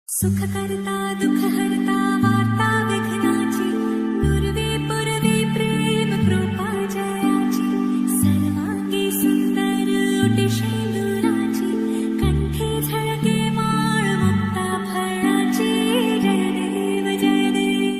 सुख करता दुख हरता वार्ता विघ्नाची पूर्वे पूर्वे प्रेम कृपा जयाची सर्वांगी सुंदर ओटी शेंदुराची कंठी झळके माळ मुक्ता फळाची जय देव जय देव.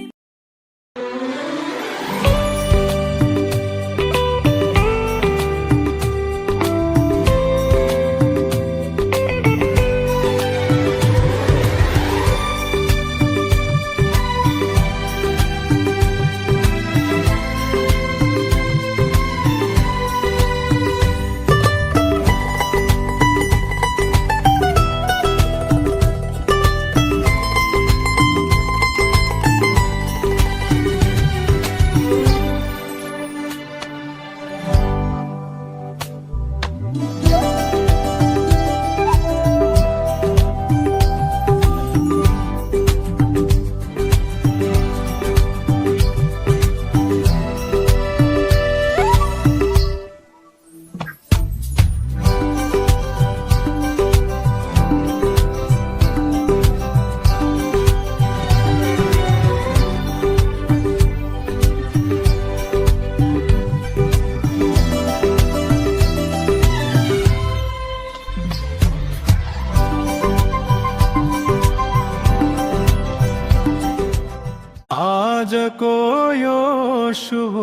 आज को यो शुभ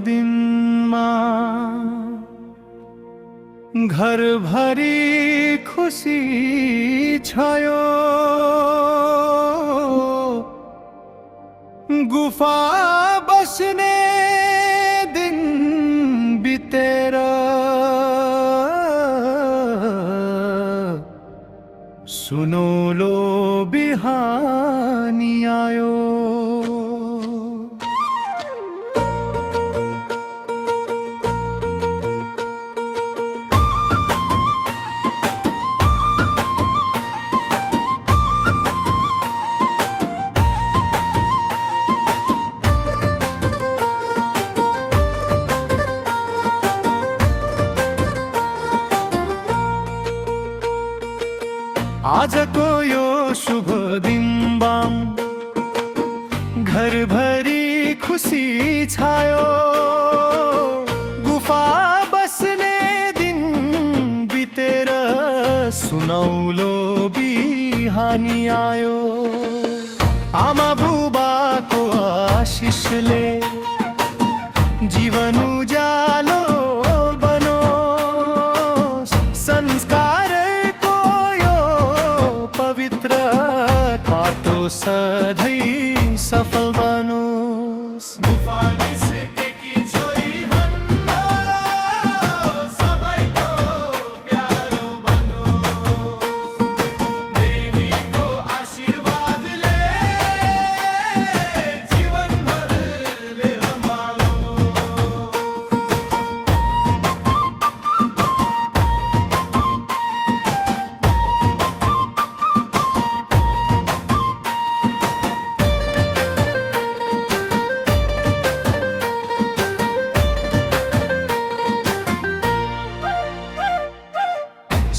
दिन माँ घर भरी खुशी छयो गुफा बसने दिन बितेर सुनो लो बिहानी आयो. आज को यो शुभ दिन बाम घर भरी खुशी छायो गुफा बसने दिन बितेर सुनौलो बिहानी आयो. आमा बुबाको आशिषले जीवन उजालो बनोस् संस्कार पवित्र पाटो सधैँ सफल बनोस्.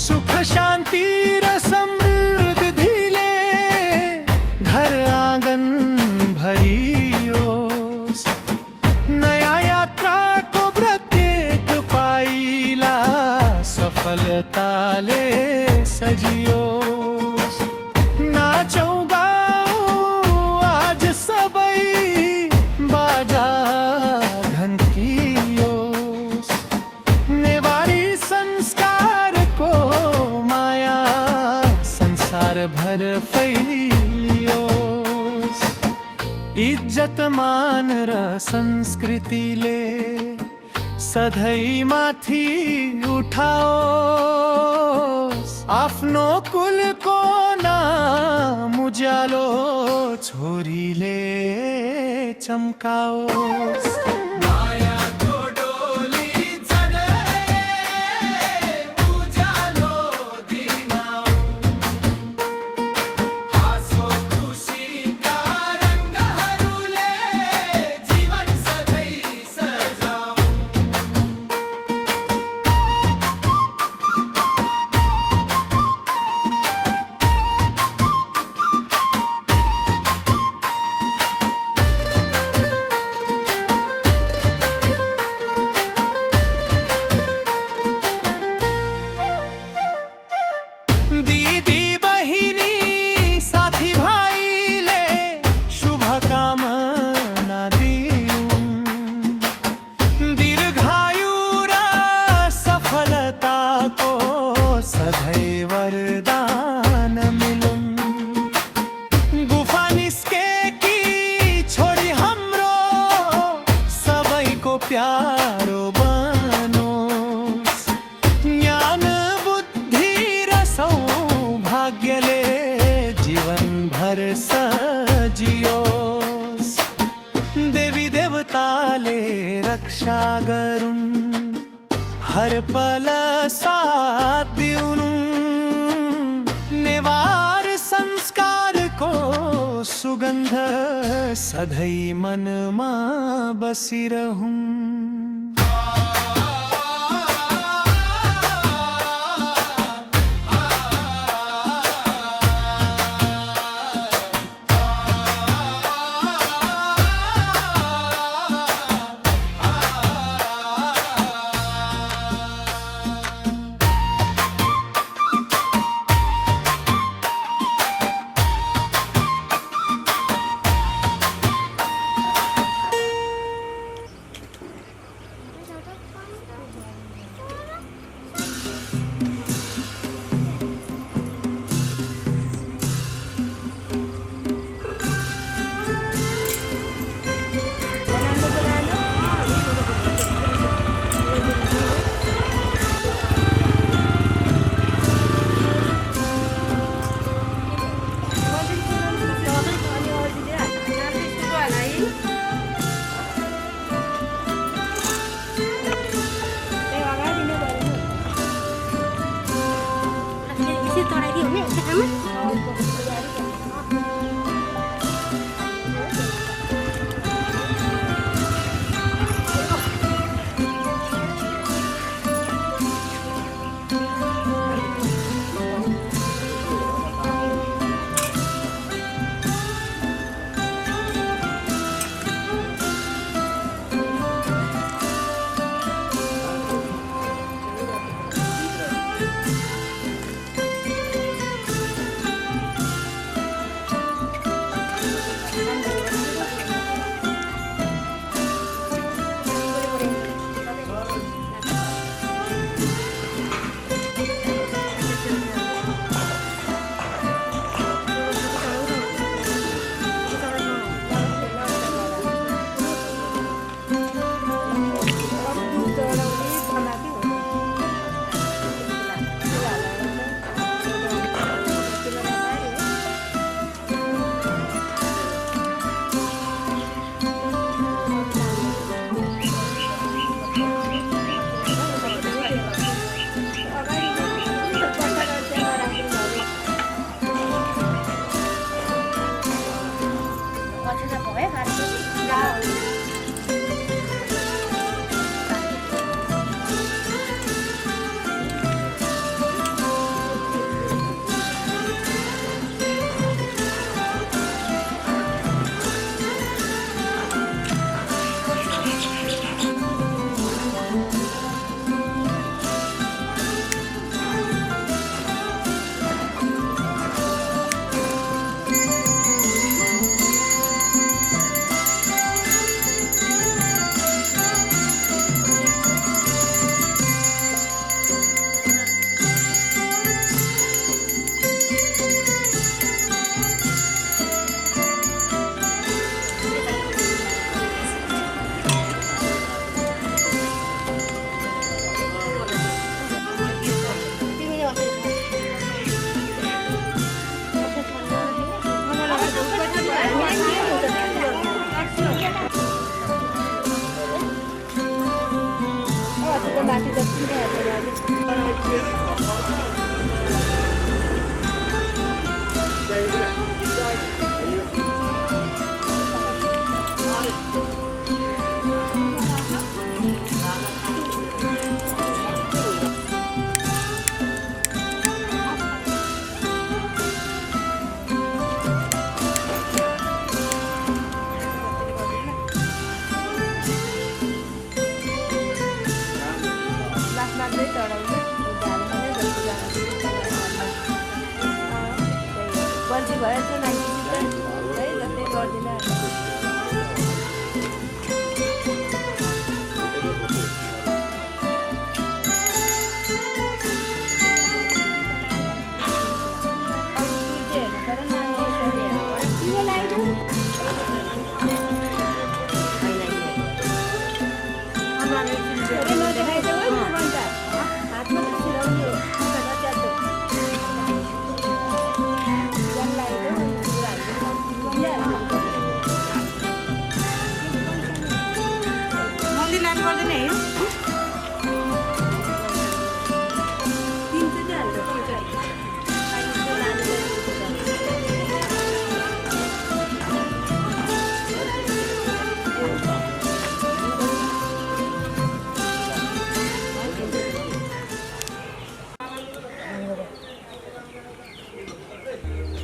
सुख शांति र समृद्धिले घर आंगन भरियोस्. नया यात्रा को प्रत्येक पाइला सफलताले सजियोस्. नाचौँ गाउँ आज सबै बाजा घन्टियोस्. नेवारी संस्कार माया संसार भर फैलियोस्. इज्जत मान र संस्कृतिले सधैँ माथि उठाओस्. आफ्नो कुलको नाम उज्यालो छोरीले चम्काओस्. हर पल साथ दिउनु नेवार संस्कारको सुगन्ध सधैँ मनमा बसिरहूं।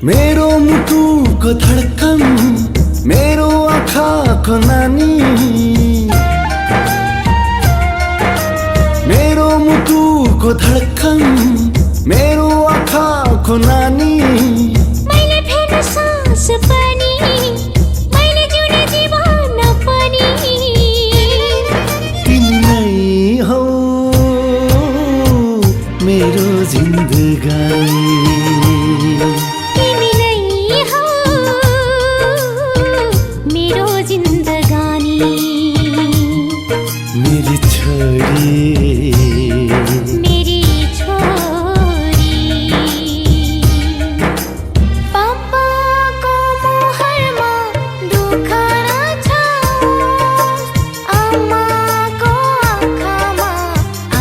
मेरो मुटुको धड्कन मेरो आँखाको नानी मेरो मुटुको धड्कन मेरो आँखाको नानी मैले फेर्न सास पनि मैले जिउने जीवन पनि तिमी नै हौ मेरो जिन्दगानी तिमी नै हौ मेरो जिन्दगानी मेरी छोरी मेरी छोरी पापाको मोहरमा दुःख नछाओस् आमाको आँखामा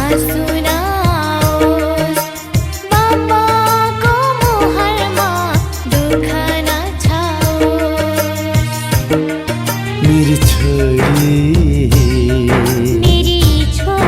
आँसु नआओस् पापाको मोहरमा दुःख नछाओस् मेरी छोरी मेरी छोरी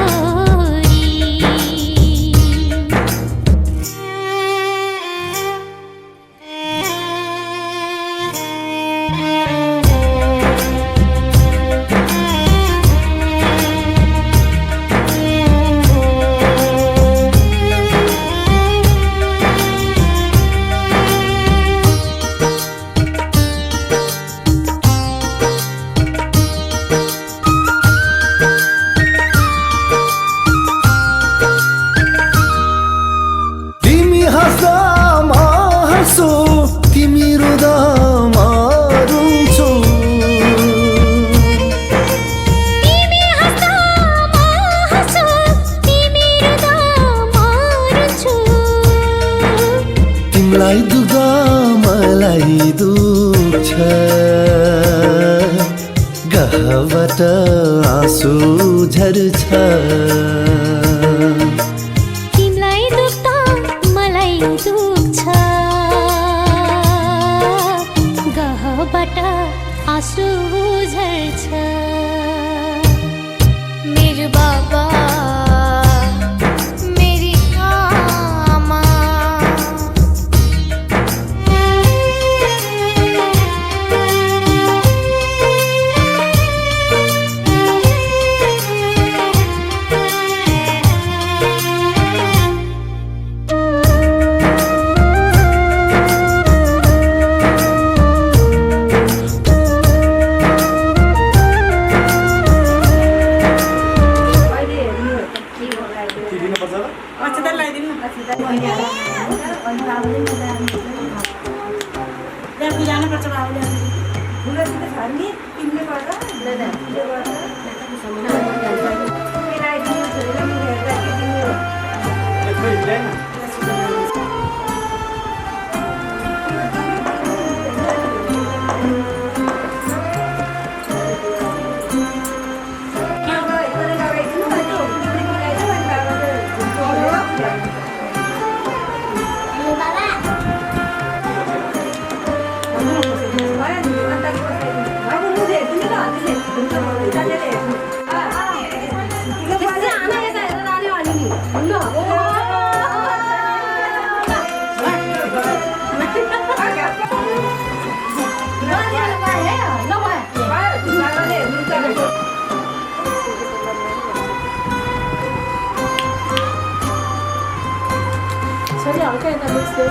तिमी हाँस्दामा हाँसो तिमी रुँदामा रुन्छौ तिमी हाँस्दामा हाँसो तिमी रुँदामा रुन्छु तिमीलाई दुख्दा मलाई दुख्छ गहबाट आँसु झर्छ तिमीलाई दुख्दा मलाई दुख्छ गहबाट आँसु झर्छ मेरो बाबा मेरी आमा छोरी हल्का यता बस्दै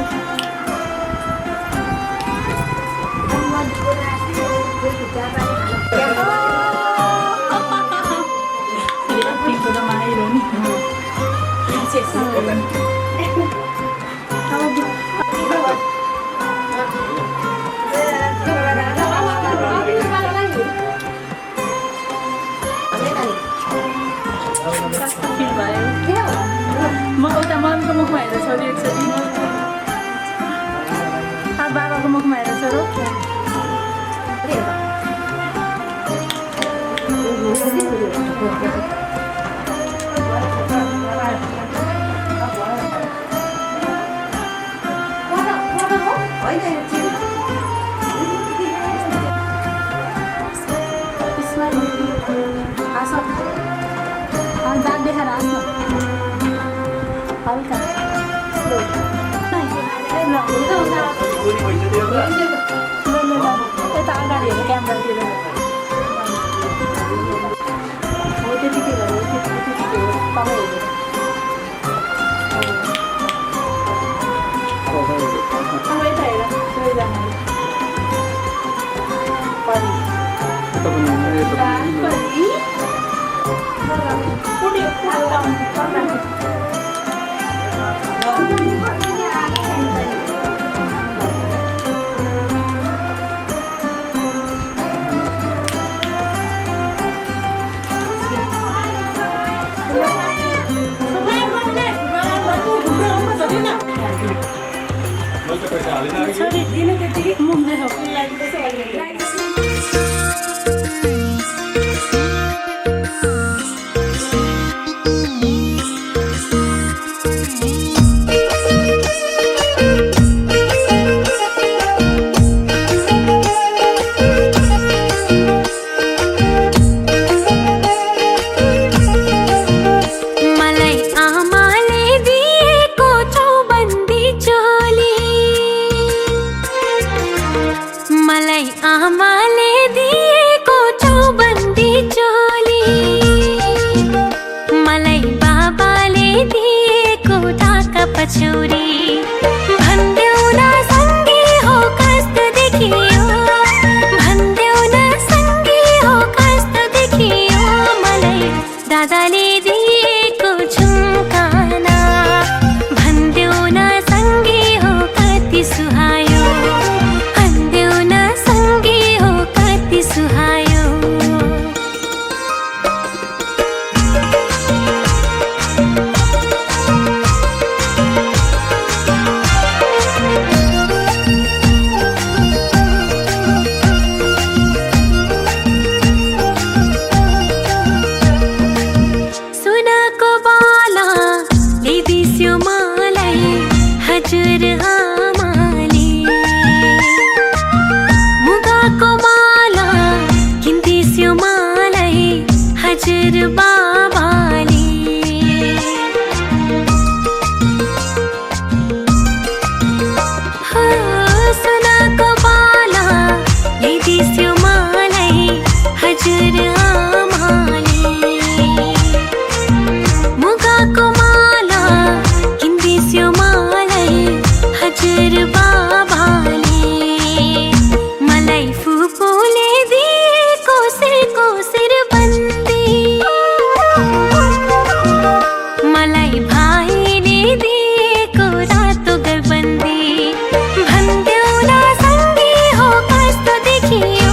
म उता मम्मीको मुखमा हेरेर छोरी एकचोटि बाबाको मुखमा हेरेर छोरो दाग देखाएर हाँस न हल्का ल हुन्छ हुन्छ यता अगाडि हेर्नु क्यामेरातिर हो त्यतिकै हो त्यतिकै हो तल हेर्नु अब यता हेर सबैजना पनि छोरी दिनु त्यतिकै मुख्ने हो आमाले दिएको चौबन्दी चोली मलाई बाबाले दिएको ढाका पछौरी भन्देऊ न सँगै हो कस्तो देखियो भन्देऊ न सँगै हो कस्तो देखियो मलाई दादाले दिएको झुम्काना भन्देऊ न सँगै हो कति सुहायो सुहायो सुनको बाला ल्याइदिस्यो मलाई हजुर आमाले मुगाको मलाई हजुर बाबाले सुनको बाला ल्याइदिस्यो मलाई हजुर आमाले मुगाको माला किन्दिस्यो मलाई हजुर बाबाले मलाई फुपूले मलाई भाइले दिएको रातो गरबन्दी भन्देऊ न सँगै हो कस्तो देखियो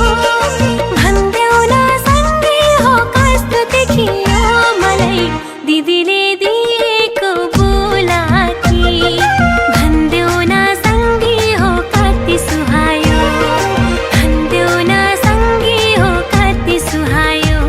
भन्देऊ न सँगै हो कस्तो देखियो मलाई दिदीले दिएको बुलाकी भन्देऊ न सँगै हो कति सुहायो भन्देऊ न सँगै हो कति सुहायो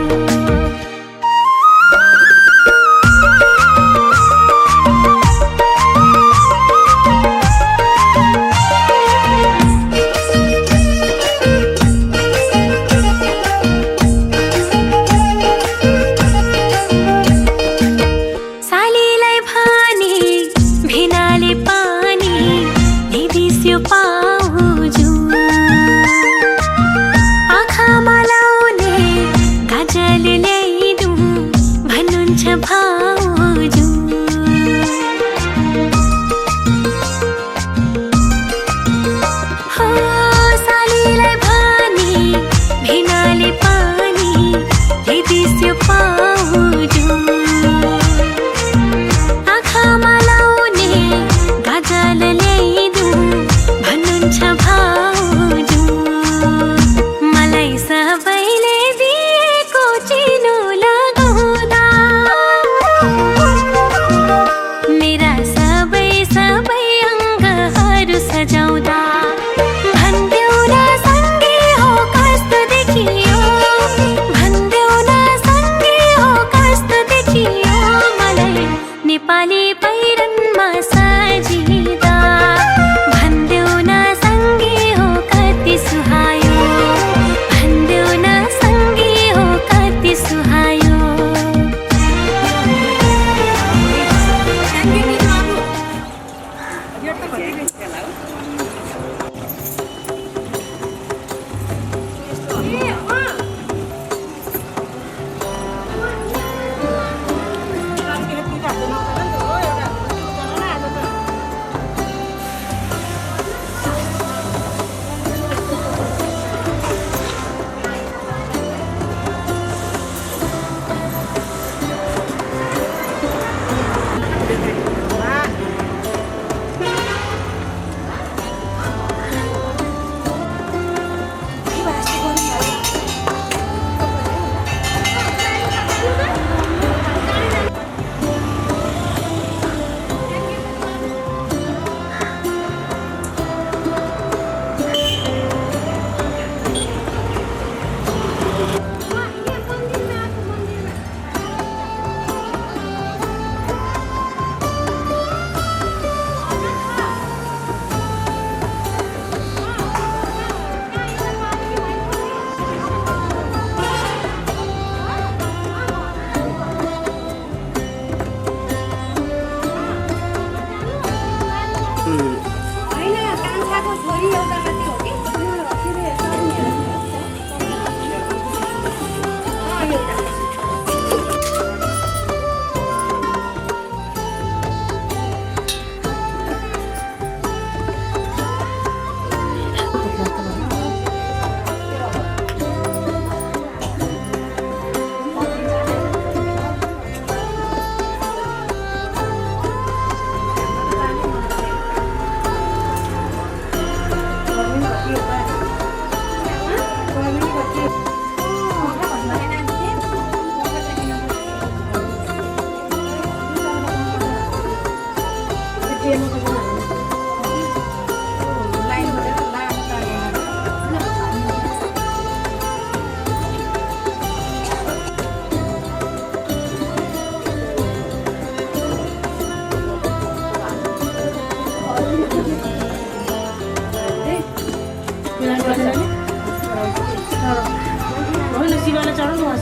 पाउजु आँखामा लाउने काजल ल्याइदु भन्नुहुन्छ भाउजु हो सालीलाई भने भिनाले पानी ल्याइदिस्यो पाउजु आँखामा लाउने काजल ल्याइदु भन्नुहुन्छ भाउजु मलाई सबैले दिएको चिनो लगाउँदा मेरा सबै सबै अङ्गहरू सजाउँदा भन्देऊ न सँगै हो कस्तो देखियो भन्देऊ न सँगै हो कस्तो देखियो होइन शिवलाई चढाउनु उहाँ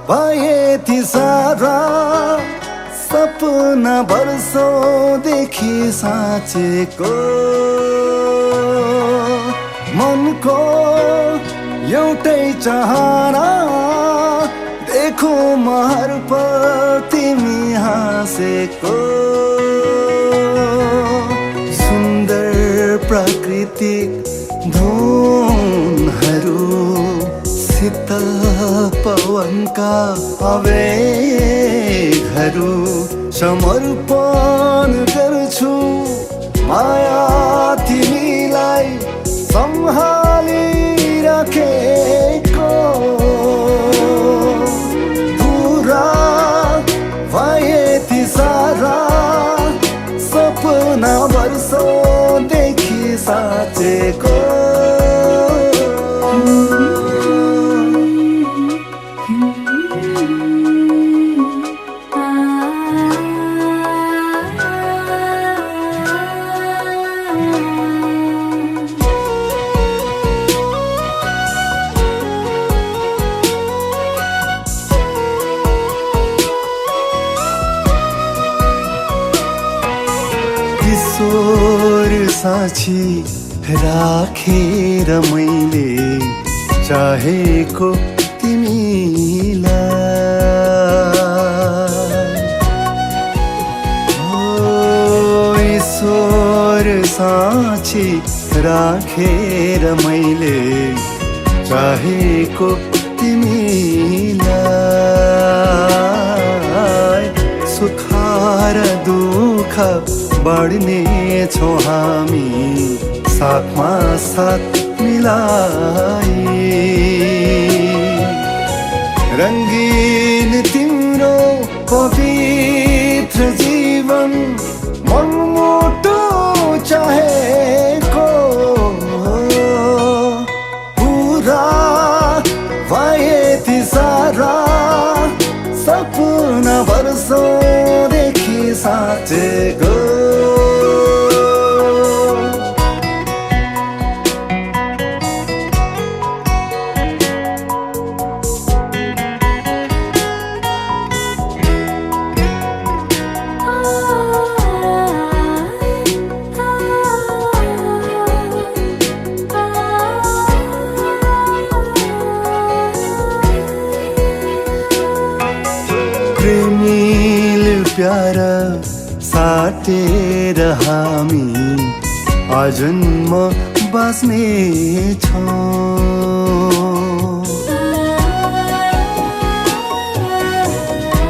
भए ती सारा सपना वर्षौंदेखि साँचेको मनको एउटै चाहना देखो महर पर तिमी हाँसेको सुन्दर प्राकृतिक धुनहरू शीतल पवनका आवेगहरू समर्पण गर्छु माया तिमीलाई सम्हालिराखेको पुरा भए ती सारा सपना वर्षौंदेखि साँचेको ईश्वर साक्षी राखेर मैले चाहेको तिमीलाई ईश्वर साक्षी राखेर मैले चाहेको तिमीलाई सुख र दुःख बाड्ने छौँ हामी साथमा साथ मिलाई रङ्गीन तिम्रो पवित्र जीवन मनमुटु चाहेको पुरा भए ती सारा सपना वर्षौंदेखि साँचेको प्रेमिल प्यार साटेर हामी आजन्म बाँच्ने छौँ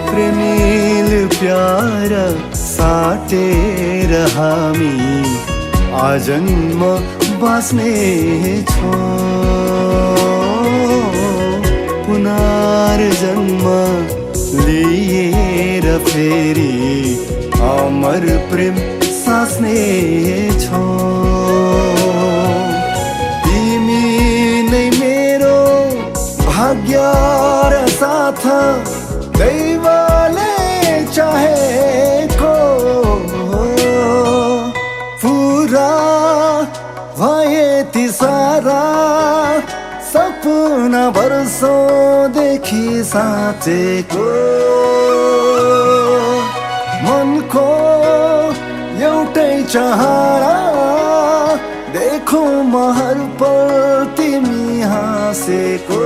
प्रेमिल प्यार साटेर हामी आजन्म बाँच्ने छौँ पुनर्जन्म लिएर फेरि अमर प्रेम साँच्ने छौँ तिमी नै मेरो भाग्य र साथ दैवले चाहेको पुरा भए ती सारा सपना वर्षौंदेखि साँचेको मनको एउटै चाहना देखो महर पर तिमी हाँसेको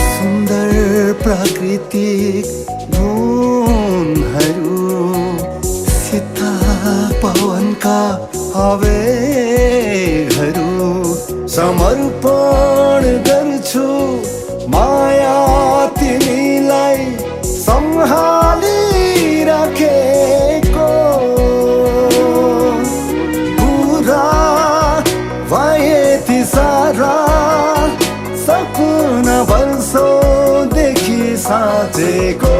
सुन्दर प्राकृतिक धुनहरू शीतल पवनका आवेगहरू समर्पण गर्छु माया तिमीलाई सम्हालिराखेको पुरा भए ती सारा सपना वर्षौंदेखि साँचेको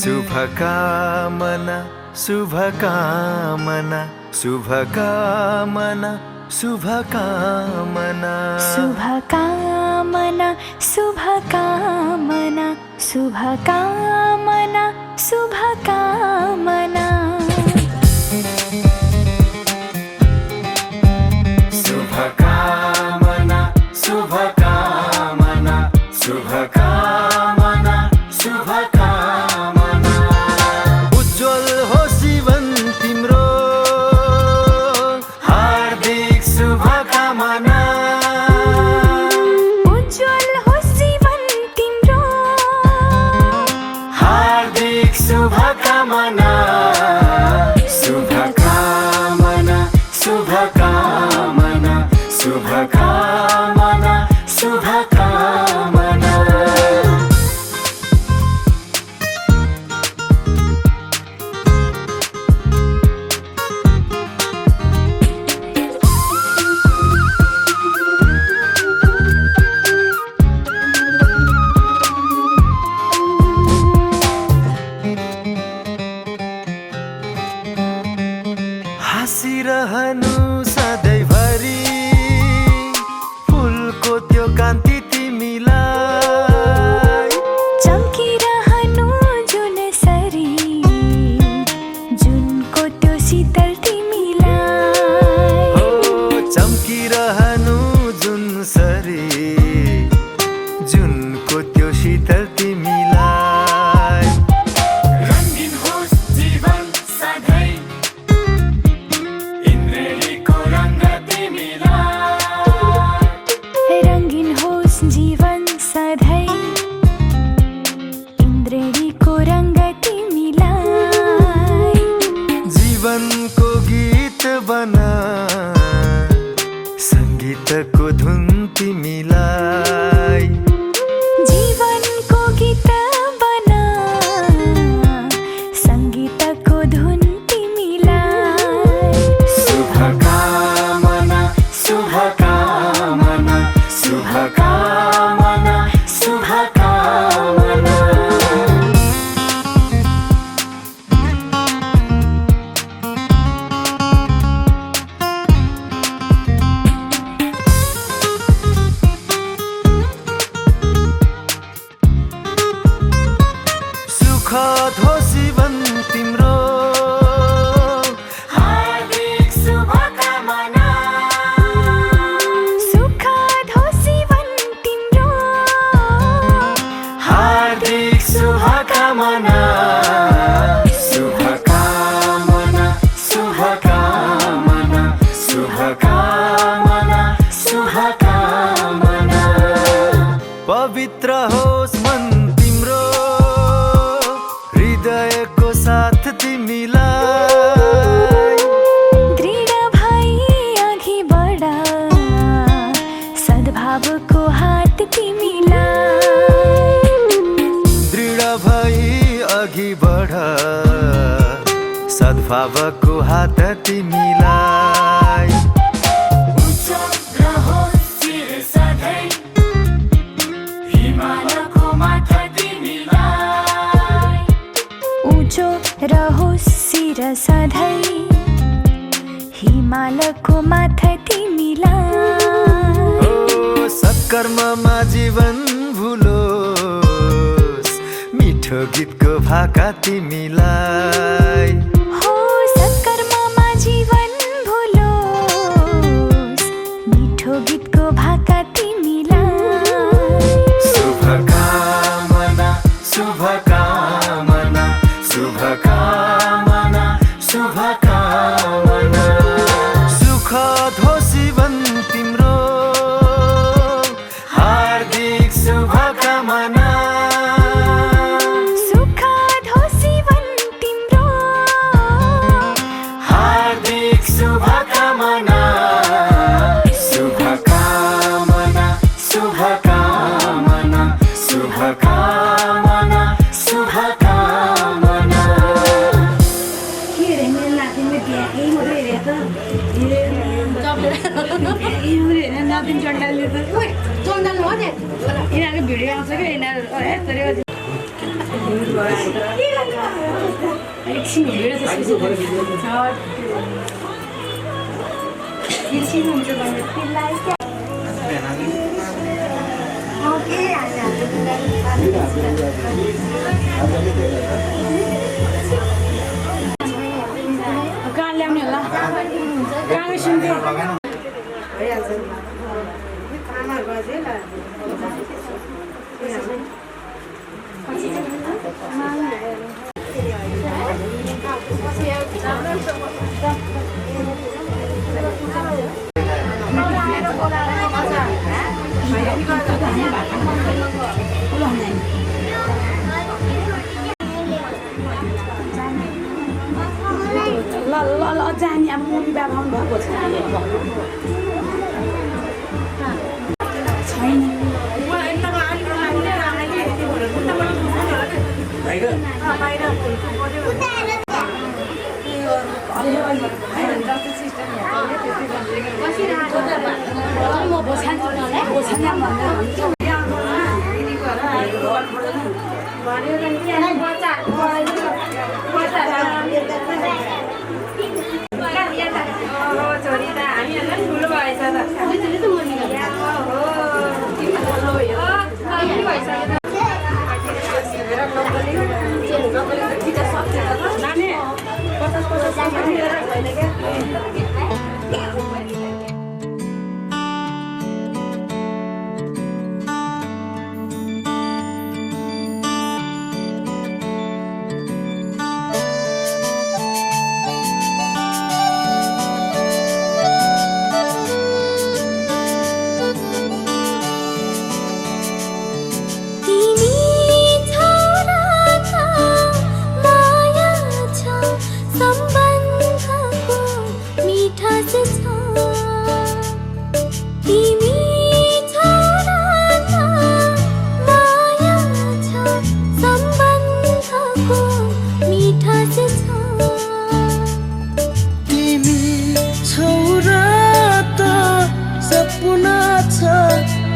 शुभकामना शुभकामना शुभकामना शुभकामना शुभकामना शुभकामना शुभकामना शुभकामना शुभकामना शुभकामना शुभकामना शुभकामना उज्जवल हो जीवन तिम्रो हार्दिक शुभकामना उज्जवल हो जीवन तिम्रो हार्दिक शुभकामना शुभकामना शुभकामना शुभकामना शुभकामना हाँसिरहनु सधैँभरि फुलको त्यो कान्ति तिमीलाई चम्किरहनु जुन सरी जुनको त्यो शीतल तिमीलाई हो चम्किरहनु जुन सरी जुनको त्यो शीतल तिमीलाई रङ्गिन होस् जीवन सधैँ इन्द्रेणीको रङ्ग तिमीलाई रङ्गिन होस् जीवन सधैँ इन्द्रेणीको रङ्ग तिमीलाई जीवनको गीत बना सङ्गीतको धुन तिमीलाई पवित्र होस् मन तिम्रो हृदयको साथ तिमीलाई दृढ भई अघि बढ सद्भावको हात तिमीलाई दृढ भई अघि बढ सद्भावको हात तिमीलाई उच्च रहोस् शिर सधैँ हिमालको माथा तिमीलाई उँचो रहोस् शिर सधैँ हिमालको माथा तिमीलाई ओ सत्कर्ममा जीवन भुलोस् मिठो गीतको भाका तिमीलाई हो सत्कर्ममा जीवन भुलोस् मिठो गीतको भाका तिमीलाई शुभकामना शुभकामना शुभकामना शुभकामना सुखद होस् जीवन तिम्रो हार्दिक शुभकामना सुखद होस् जीवन तिम्रो हार्दिक शुभकामना शुभकामना शुभकामना शुभकामना शुभकामना यिनीहरूको भिडियो आउँछ क्या यिनीहरू एकछिन भिडियो त्यसपछि हुन्छ कहाँ ल्याउने होला कहाँ सुन्थ्यो ल जाने अब मम्मी बाबा आउनु भएको छैन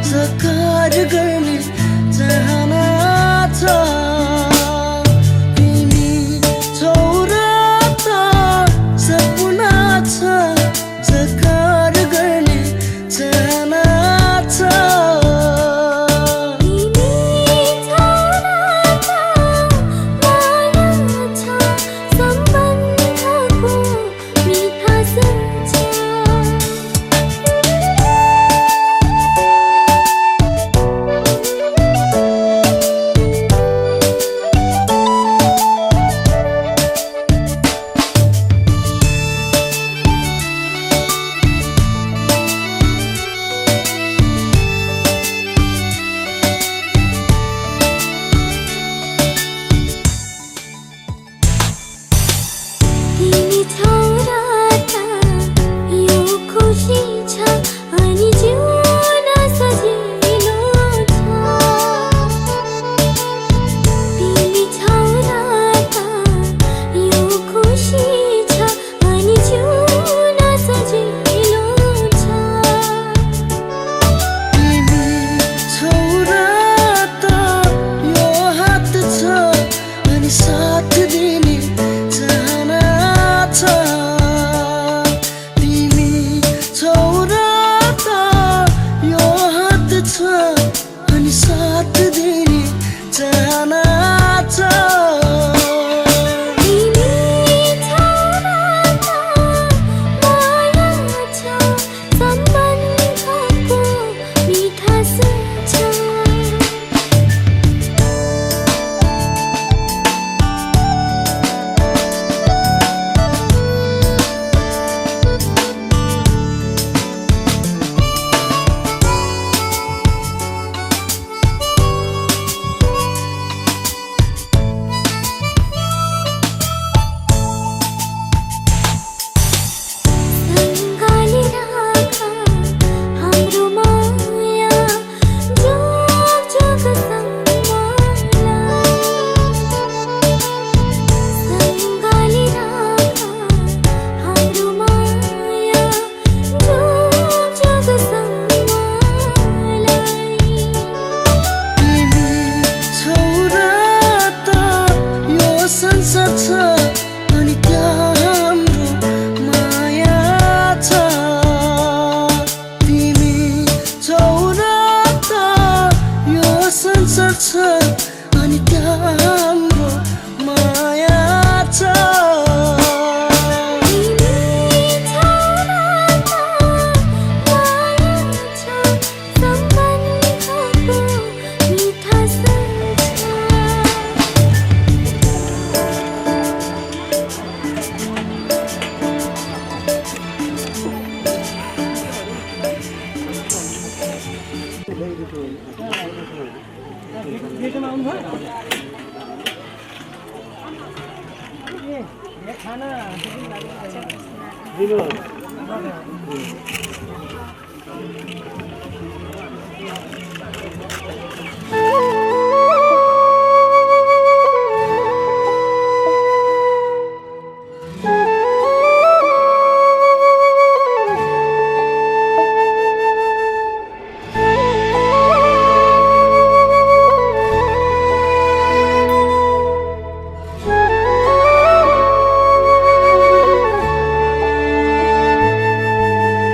साकार गर्ने चाहना छ तिमी छोरा त सपना छ साकार गर्ने चाहना छ अनि साथ दिने चाहना छ अनि त्यहाँ हाम्रो माया छ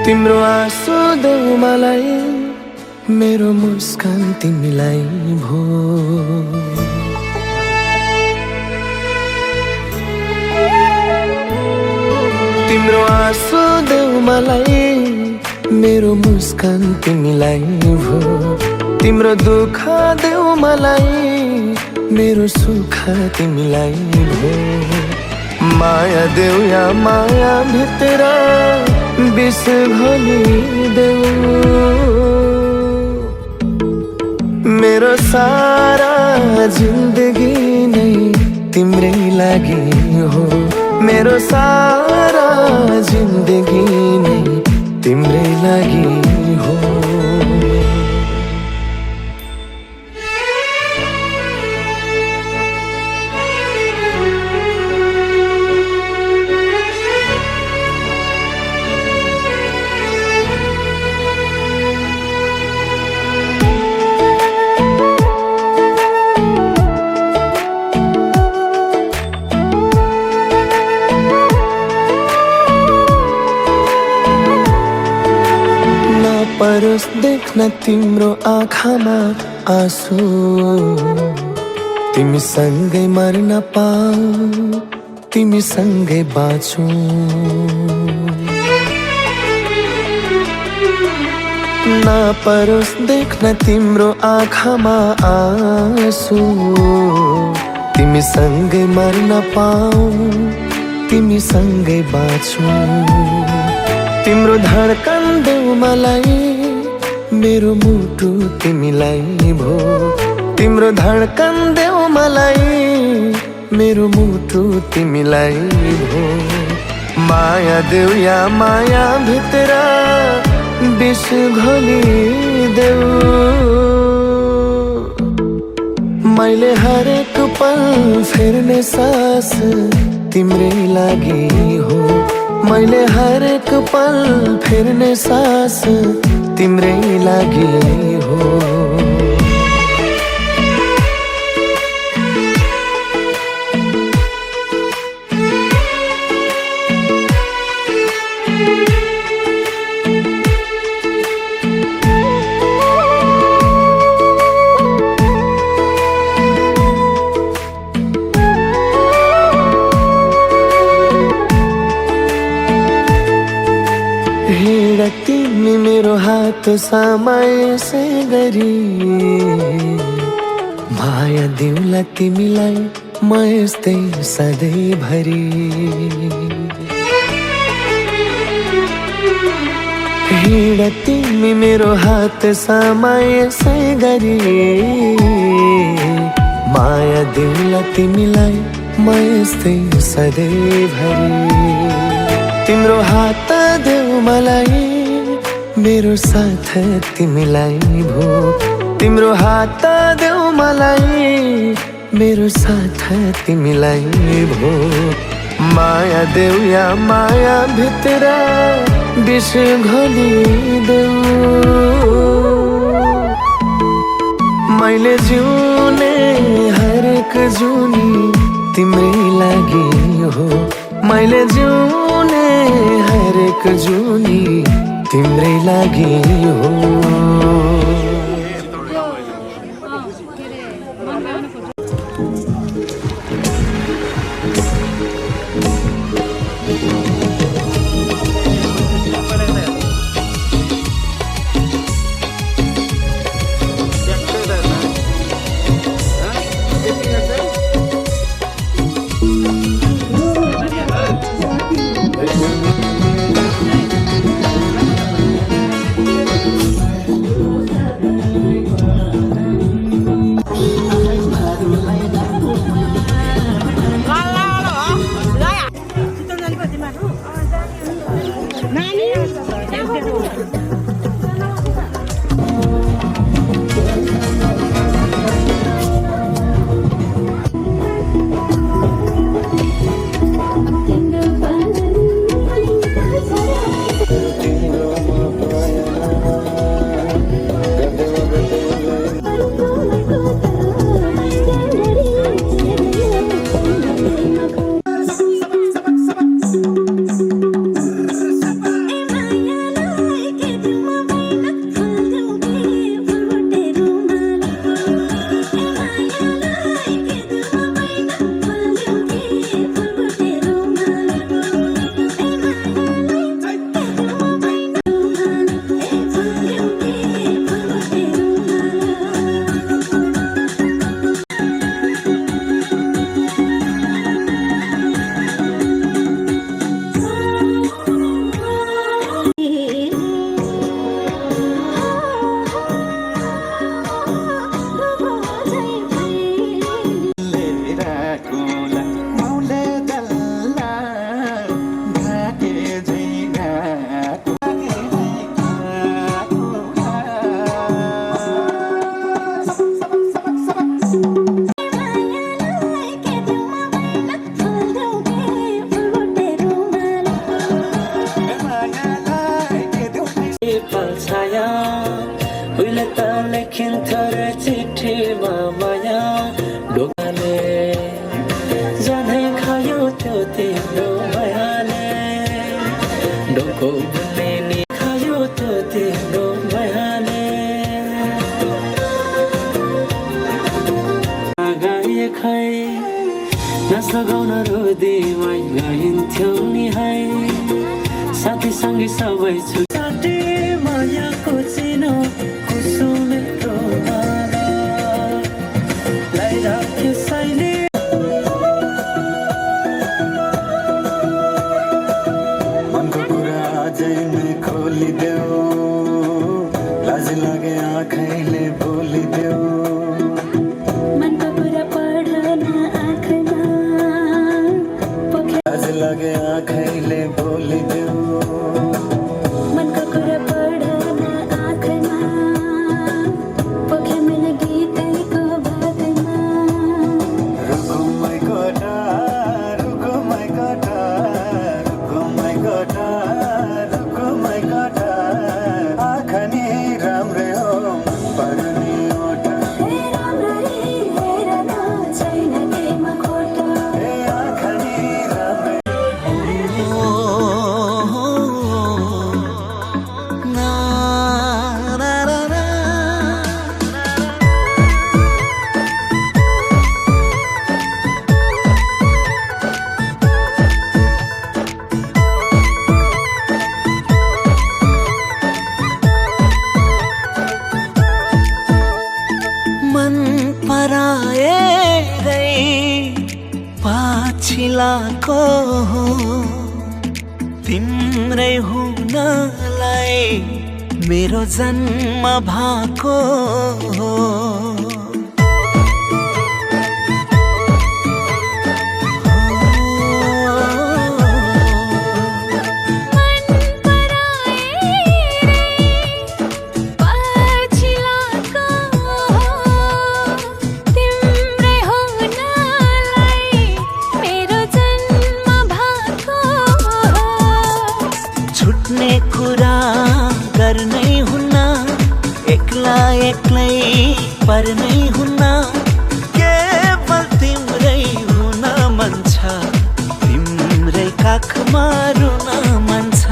तिम्रो आँसु देऊ मलाई मेरो मुस्कान तिमीलाई भो तिम्रो आँसु देऊ मलाई मेरो मुस्कान तिमीलाई भो तिम्रो दुःख देऊ मलाई मेरो सुख तिमीलाई भो माया देऊ या माया भित्र विष घोलिदेऊ मेरो सारा जिन्दगी नै तिम्रै लागि हो मेरो सारा जिन्दगी नै तिम्रै लागि हो परोस् देख्न तिम्रो आँखामा आँसु तिमी सँगै मर्न पाऊ तिमी सँगै बाँचौ नपरोस् देख्न तिम्रो आँखामा आँसु तिमी सँगै मर्न पाऊ तिमी सँगै बाँचौ तिम्रो धड्कन देऊ मलाई मेरो मुटु तिमीलाई भो तिम्रो धड्कन देऊ मलाई मेरो मुटु तिमीलाई भो माया देऊ या माया भित्र विष घोलिदेऊ मैले हरेक पल फेर्ने सास तिम्रै लागि हो मैले हरेक पल फेर्ने सास तिम्रै लागि हो तिमी मेरो हात समाएसै गरी माया दिउँला तिमीलाई म यस्तै सधैँभरि हिँड तिमी मेरो हात समाएसै गरी माया दिउँला तिमीलाई म यस्तै सधैँभरि तिम्रो हात देऊ मलाई मेरो साथ तिमीलाई भो तिम्रो हात देऊ मलाई मेरो साथ तिमीलाई भो माया देऊ या माया भित्र विष घोलिदेऊ मैले जिउने हरेक जुनी तिम्रै लागि हो मैले जिउने हरेक जुनी तिम्रै लागि हो नसगाउन रोदेमै गइन्थ्यौ नि है साथी सँगै सबै छुट्टे मायाको चिनो कुसुमे रोमाला लगाइराख्यो सैले मनको कुरा अझै नै खोलिदेऊ लाज लागे आँखैले बोलिदेऊ लगे आँखैले बोलिदेऊ मनको कुरा पढ्न आँखमा पोखे मैले गीतैको बाटमा रुको मै कटा रुको मै कटा रुको मै कटा रुको मै कटा आँखा नि राम्रै हो पर्ने ओठा पराएरै पाछिलाको तिम्रै हुनलाई मेरो जन्म भएको कुरा गर्नै हुन्न एक्ला एक्लै पर्नै हुन्न केवल तिम्रै हुन मन छ तिम्रै काखमा रुन मन छ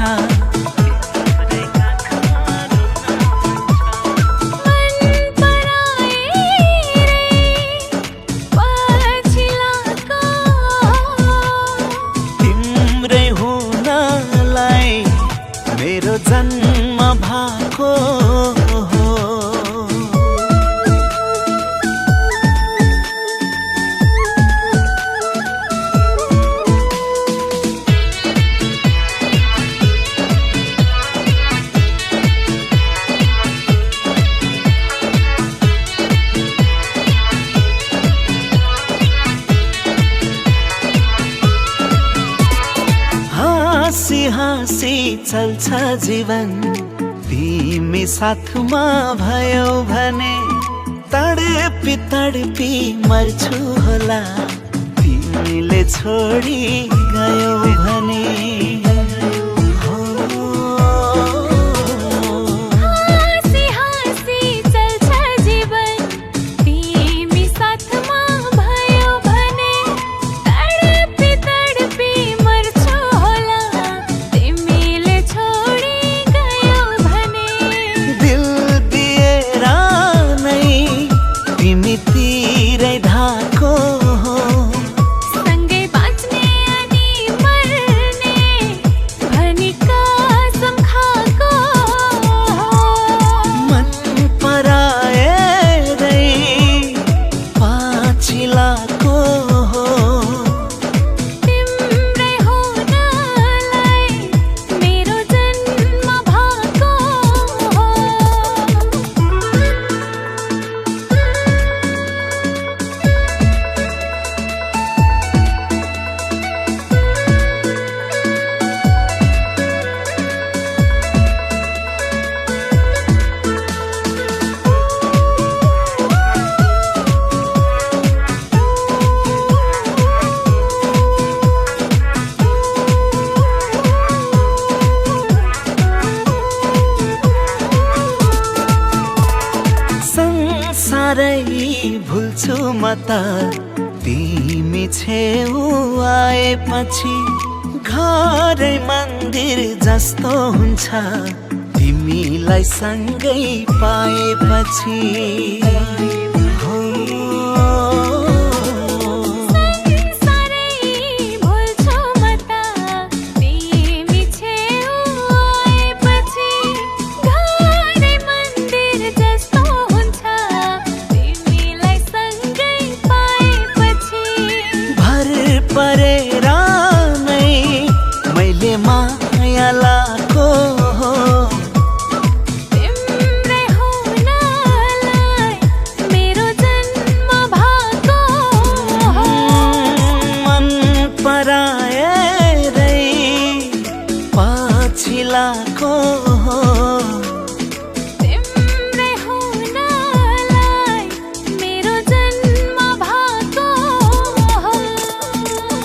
तिम्रै हुनलाई मेरो जन्म भएको हाँसी हाँसी चल्छ जीवन तिमी साथमा भयो भने तडपी तडपी मर्छु होला तिमीले छोडी गयो भने भुल्छु म त तिमी छेउ आएपछि घरै मन्दिर जस्तो हुन्छ तिमीलाई सँगै पाएपछि परेर नै मैले माया लाको तिम्रै हुनलाई मेरो जन्म भएको मन पराएरै पछि लाको तिम्रै हुनलाई मेरो जन्म भएको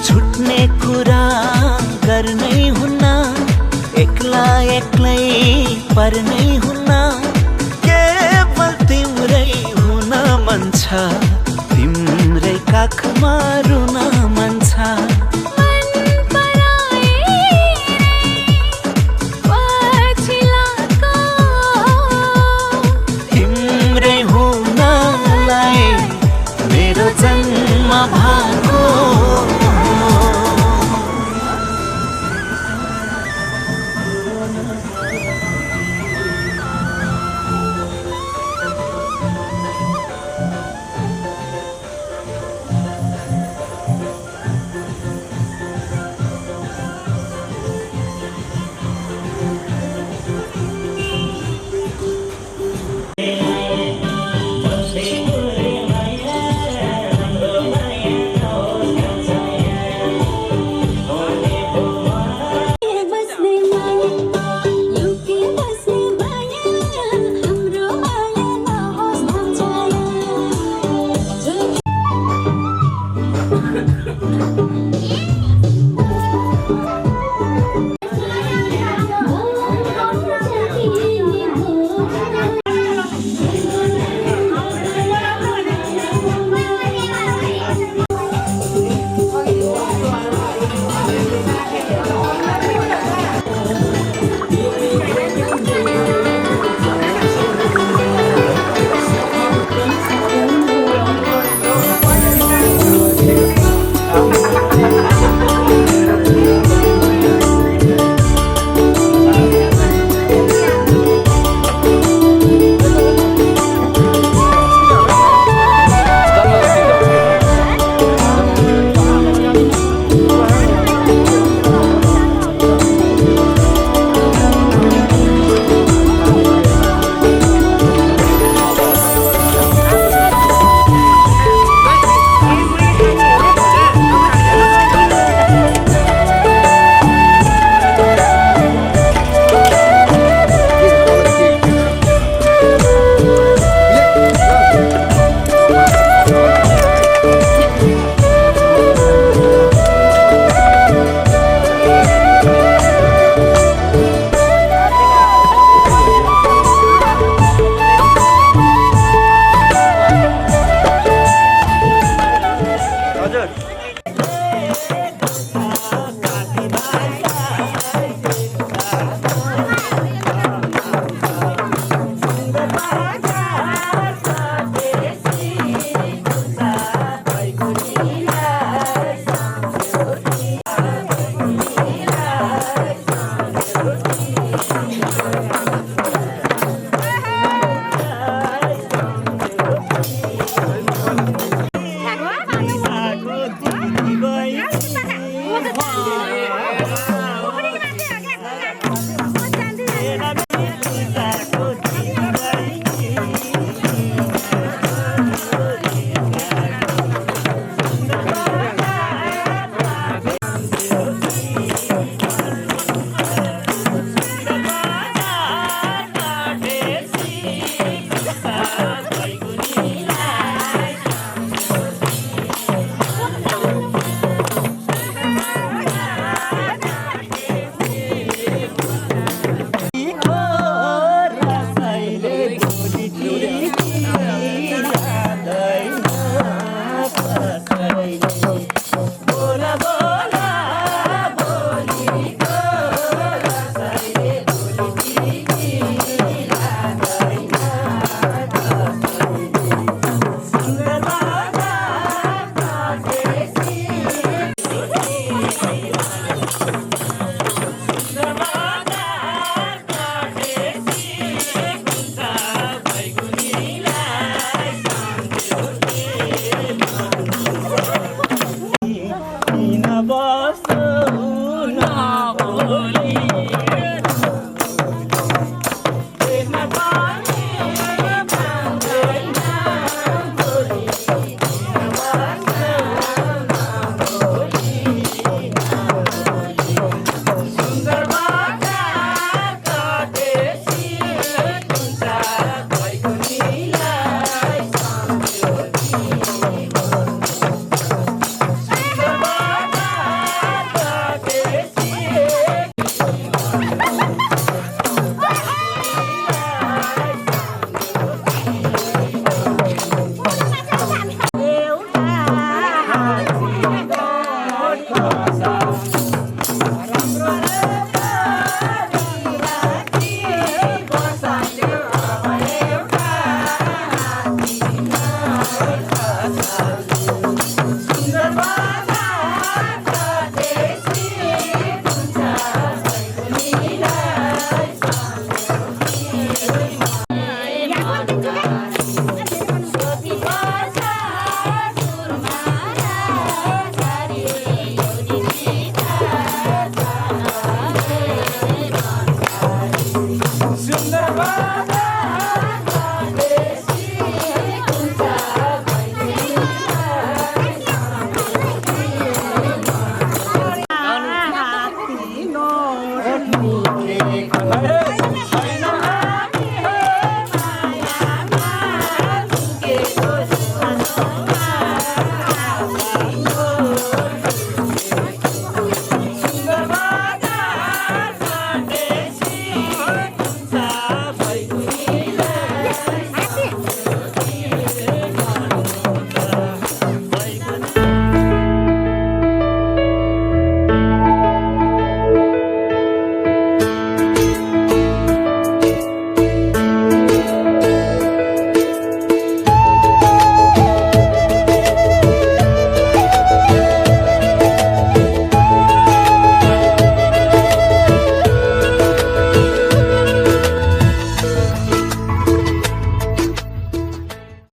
छुट्ने कुरा गर्नै हुन्न एक्ला एक्लै पर्नै हुन्न केवल तिम्रै हुन मन छ तिम्रै काखमा रुन